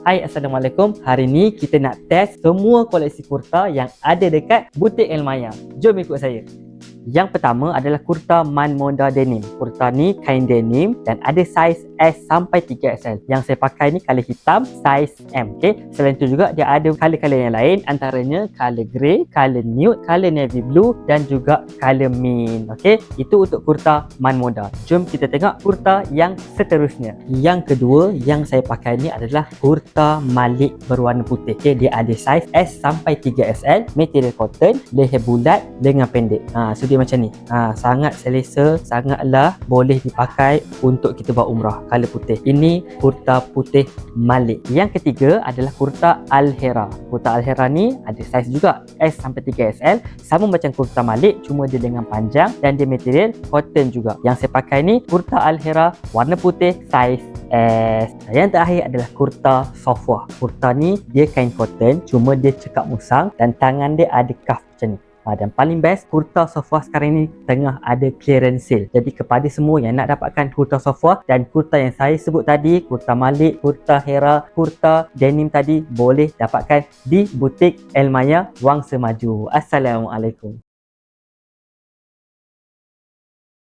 Hai, Assalamualaikum. Hari ni kita nak test semua koleksi kurta yang ada dekat butik Elmaya. Jom ikut saya. Yang pertama adalah kurta Manmoda Denim. Kurta ni kain denim dan ada saiz S sampai 3XL. Yang saya pakai ni color hitam, saiz M. Okay? Selain tu juga dia ada color-color yang lain, antaranya color grey, color nude, color navy blue dan juga color mint. Okay? Itu untuk kurta Manmoda. Jom kita tengok kurta yang seterusnya. Yang kedua yang saya pakai ni adalah kurta Malik berwarna putih. Okay? Dia ada saiz S sampai 3XL, material cotton, leher bulat, lengan pendek. So dia macam ni. Sangat selesa, sangatlah boleh dipakai untuk kita buat umrah. Color putih. Ini kurta putih Malik. Yang ketiga adalah kurta Al-Hera. Kurta Al-Hera ni ada saiz juga S sampai 3XL, sama macam kurta Malik, cuma dia lengan panjang dan dia material cotton juga. Yang saya pakai ni kurta Al-Hera warna putih saiz S. Yang terakhir adalah kurta Sofwa. Kurta ni dia kain cotton, cuma dia cekak musang dan tangan dia ada cuff macam ni. Dan paling best, kurta Sofwa sekarang ni tengah ada clearance sale. Jadi kepada semua yang nak dapatkan kurta Sofwa dan kurta yang saya sebut tadi, kurta Malik, kurta Hera, kurta denim tadi, boleh dapatkan di butik Elmaya Wangsa Maju. Assalamualaikum.